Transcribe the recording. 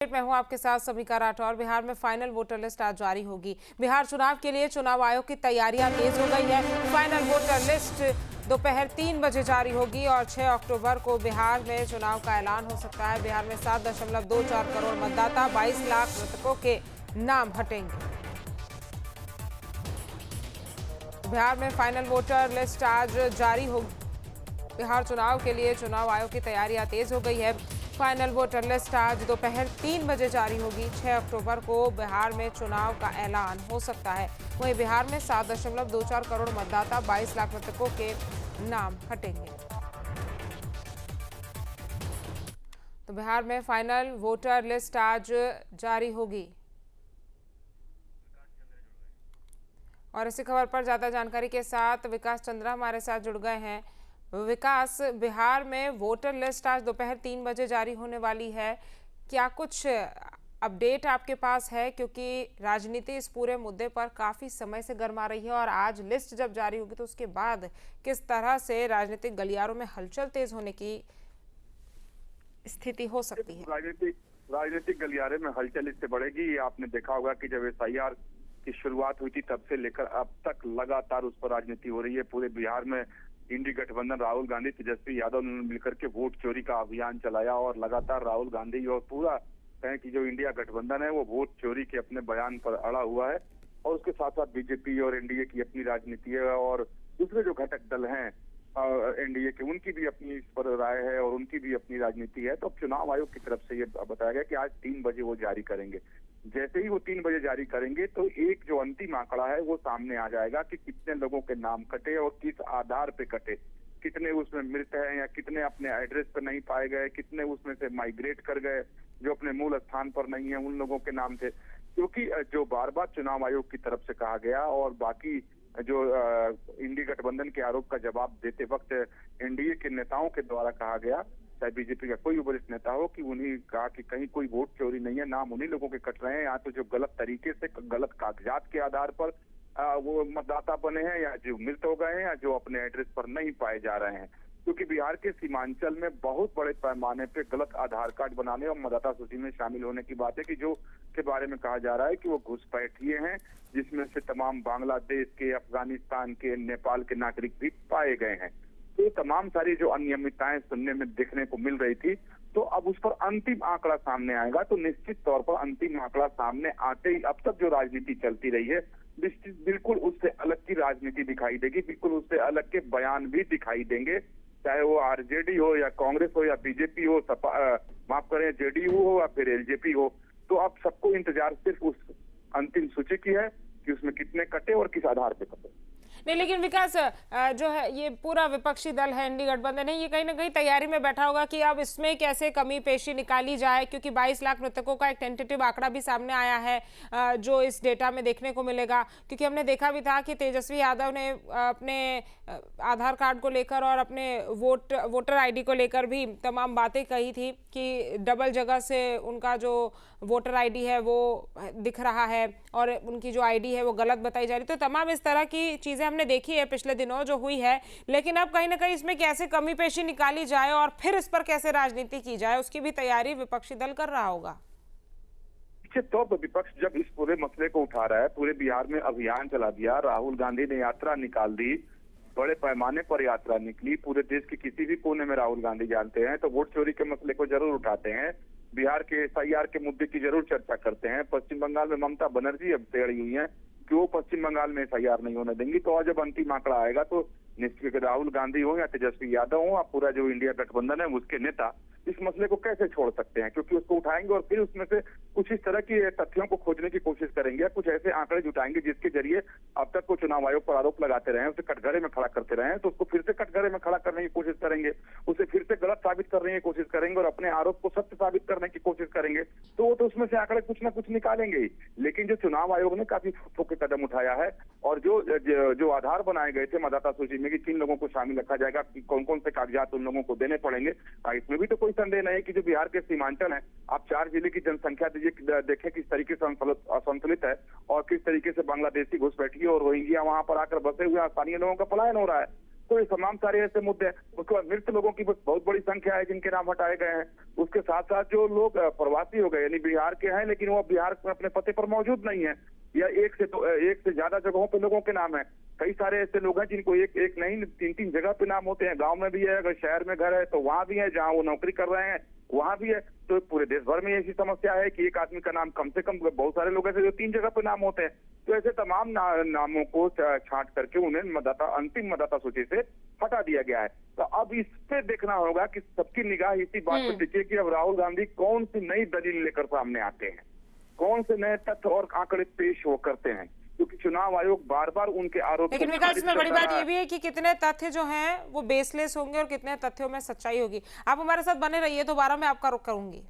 मैं हूं आपके साथ सभिका राठौर। बिहार में फाइनल वोटर लिस्ट आज जारी होगी। बिहार चुनाव के लिए चुनाव आयोग की तैयारियां तेज हो गई है। फाइनल वोटर लिस्ट दोपहर 3 बजे जारी होगी और 6 अक्टूबर को बिहार में चुनाव का ऐलान हो सकता है। बिहार में 7.24 करोड़ मतदाता, 22 लाख मृतकों के नाम हटेंगे। बिहार में फाइनल वोटर लिस्ट आज जारी होगी। बिहार चुनाव के लिए चुनाव आयोग की तैयारियां तेज हो गई है। फाइनल वोटर लिस्ट आज दोपहर 3 बजे जारी होगी। 6 अक्टूबर को बिहार में चुनाव का ऐलान हो सकता है। वहीं बिहार में 7.24 करोड़ मतदाता, 22 लाख मृतकों के नाम हटेंगे। तो बिहार में फाइनल वोटर लिस्ट आज जारी होगी। और इसी खबर पर ज्यादा जानकारी के साथ विकास चंद्रा हमारे साथ जुड़ गए हैं। विकास, बिहार में वोटर लिस्ट आज दोपहर 3 बजे जारी होने वाली है। क्या कुछ अपडेट आपके पास है? क्योंकि राजनीति इस पूरे मुद्दे पर काफी समय से गर्मा रही है और आज लिस्ट जब जारी होगी तो उसके बाद किस तरह से राजनीतिक गलियारों में हलचल तेज होने की स्थिति हो सकती है? राजनीतिक गलियारे में हलचल इससे बढ़ेगी। आपने देखा होगा कि जब एसआईआर की शुरुआत हुई थी तब से लेकर अब तक लगातार उस पर राजनीति हो रही है। पूरे बिहार में इंडी गठबंधन राहुल गांधी, तेजस्वी यादव ने मिलकर के वोट चोरी का अभियान चलाया और लगातार राहुल गांधी और पूरा कहें कि जो इंडिया गठबंधन है वो वोट चोरी के अपने बयान पर अड़ा हुआ है। और उसके साथ साथ बीजेपी और एनडीए की अपनी राजनीति है और दूसरे जो घटक दल हैं एनडीए के, उनकी भी अपनी इस पर राय है और उनकी भी अपनी राजनीति है। तो अब चुनाव आयोग की तरफ से ये बताया गया कि आज 3 बजे वो जारी करेंगे। जैसे ही वो 3 बजे जारी करेंगे तो एक जो अंतिम आंकड़ा है वो सामने आ जाएगा कि कितने लोगों के नाम कटे और किस आधार पे कटे, कितने उसमें मृत हैं या कितने अपने एड्रेस पे नहीं पाए गए, कितने उसमें से माइग्रेट कर गए जो अपने मूल स्थान पर नहीं है, उन लोगों के नाम थे। क्योंकि जो बार बार चुनाव आयोग की तरफ से कहा गया और बाकी जो इंडी गठबंधन के आरोप का जवाब देते वक्त एनडीए के नेताओं के द्वारा कहा गया, चाहे बीजेपी का कोई वरिष्ठ नेता हो, कि उन्हीं कहा कि कहीं कोई वोट चोरी नहीं है, नाम उन्हीं लोगों के कट रहे हैं या तो जो गलत तरीके से गलत कागजात के आधार पर वो मतदाता बने हैं या जो मृत हो गए हैं या जो अपने एड्रेस पर नहीं पाए जा रहे हैं। क्योंकि बिहार के सीमांचल में बहुत बड़े पैमाने पे गलत आधार कार्ड बनाने और मतदाता सूची में शामिल होने की बात है कि जो के बारे में कहा जा रहा है कि वो घुसपैठिए हैं, जिसमें से तमाम बांग्लादेश के, अफगानिस्तान के, नेपाल के नागरिक भी पाए गए हैं। तो ये तमाम सारी जो अनियमितताएं सुनने में देखने को मिल रही थी, तो अब उस पर अंतिम आंकड़ा सामने आएगा। तो निश्चित तौर पर अंतिम आंकड़ा सामने आते ही अब तक जो राजनीति चलती रही है बिल्कुल उससे अलग की राजनीति दिखाई देगी, बिल्कुल उससे अलग के बयान भी दिखाई देंगे। चाहे वो आरजेडी हो या कांग्रेस हो या बीजेपी हो, माफ करें जेडीयू हो या फिर एलजेपी हो, तो अब सबको इंतजार सिर्फ उस अंतिम सूची की है कि उसमें कितने कटे और किस आधार पे कटे। नहीं, लेकिन विकास, जो है ये पूरा विपक्षी दल है, इंडी गठबंधन है, ये कहीं ना कहीं तैयारी में बैठा होगा कि अब इसमें कैसे कमी पेशी निकाली जाए, क्योंकि 22 लाख मृतकों का एक टेंटेटिव आंकड़ा भी सामने आया है जो इस डेटा में देखने को मिलेगा। क्योंकि हमने देखा भी था कि तेजस्वी यादव ने अपने आधार कार्ड को लेकर और अपने वोटर आईडी को लेकर भी तमाम बातें कही थी कि डबल जगह से उनका जो वोटर आईडी है वो दिख रहा है और उनकी जो आईडी है वो गलत बताई जा रही। तो तमाम इस तरह की चीजें हमने देखी है पिछले दिनों जो हुई है, लेकिन अब कहीं ना कहीं इसमें कैसे कमी पेशी निकाली जाए और फिर इस पर कैसे राजनीति की जाए, उसकी भी तैयारी विपक्षी दल कर रहा होगा। तो विपक्ष जब इस पूरे मसले को उठा रहा है, पूरे बिहार में अभियान चला दिया, राहुल गांधी ने यात्रा निकाल दी, बड़े पैमाने पर यात्रा निकली, पूरे देश के किसी भी कोने में राहुल गांधी जानते हैं तो वोट चोरी के मसले को जरूर उठाते हैं, बिहार के एसआईआर के मुद्दे की जरूर चर्चा करते हैं। पश्चिम बंगाल में ममता बनर्जी अब टेढ़ी हुई है कि वो पश्चिम बंगाल में एसआईआर नहीं होने देंगी। तो आज जब अंतिम आंकड़ा आएगा तो निश्चित राहुल गांधी हो या तेजस्वी यादव हो या पूरा जो इंडिया गठबंधन है उसके नेता इस मसले को कैसे छोड़ सकते हैं, क्योंकि उसको उठाएंगे और फिर उसमें से कुछ इस तरह की तथ्यों को खोजने की कोशिश करेंगे, कुछ ऐसे आंकड़े जुटाएंगे जिसके जरिए अब तक वो चुनाव आयोग पर आरोप लगाते रहे, उसे कटघरे में खड़ा करते रहे, तो उसको फिर से कटघरे में खड़ा करने की कोशिश करेंगे, उसे फिर से गलत साबित करने की कोशिश करेंगे और अपने आरोप को सत्य साबित करने की कोशिश करेंगे। तो वो तो उसमें से आंकड़े कुछ ना कुछ निकालेंगे ही। लेकिन जो चुनाव आयोग ने काफी ठोके कदम उठाया है और जो आधार बनाए गए थे मतदाता सूची में कि किन लोगों को शामिल रखा जाएगा, कौन कौन से कागजात उन लोगों को देने पड़ेंगे, इसमें भी तो कोई संदेह नहीं कि जो बिहार के सीमांचल है, आप 4 जिले की जनसंख्या देखें किस तरीके से असंतुलित है और किस तरीके से बांग्लादेशी घुसपैठिए और रोहिंग्या वहां पर आकर बसे हुए स्थानीय लोगों का पलायन हो रहा है। तो ये तमाम सारे ऐसे मुद्दे हैं। उसके बाद मृत लोगों की बहुत बड़ी संख्या है जिनके नाम हटाए गए हैं। उसके साथ साथ जो लोग प्रवासी हो गए यानी बिहार के हैं लेकिन वो बिहार में अपने पते पर मौजूद नहीं है, या एक से ज्यादा जगहों पे लोगों के नाम है। कई सारे ऐसे लोग हैं जिनको एक नहीं 3 जगह पे नाम होते हैं। गांव में भी है, अगर शहर में घर है तो वहां भी है, जहां वो नौकरी कर रहे हैं वहां भी है। तो पूरे देश भर में ऐसी समस्या है कि एक आदमी का नाम कम से कम, बहुत सारे लोग ऐसे जो 3 जगह पे नाम होते हैं। तो ऐसे तमाम नामों को छांट करके उन्हें अंतिम मतदाता सूची से हटा दिया गया है। तो अब इस पे देखना होगा कि सबकी निगाह इसी बात पर टिके कि अब राहुल गांधी कौन सी नई दलील लेकर सामने आते हैं, कौन से नए तथ्य और आंकड़े पेश हो करते हैं, क्योंकि चुनाव आयोग बार बार उनके आरोप। लेकिन विकास, इसमें बड़ी बात ये भी है कि कितने तथ्य जो हैं वो बेसलेस होंगे और कितने तथ्यों में सच्चाई होगी। आप हमारे साथ बने रहिए, दोबारा मैं आपका रुख करूंगी।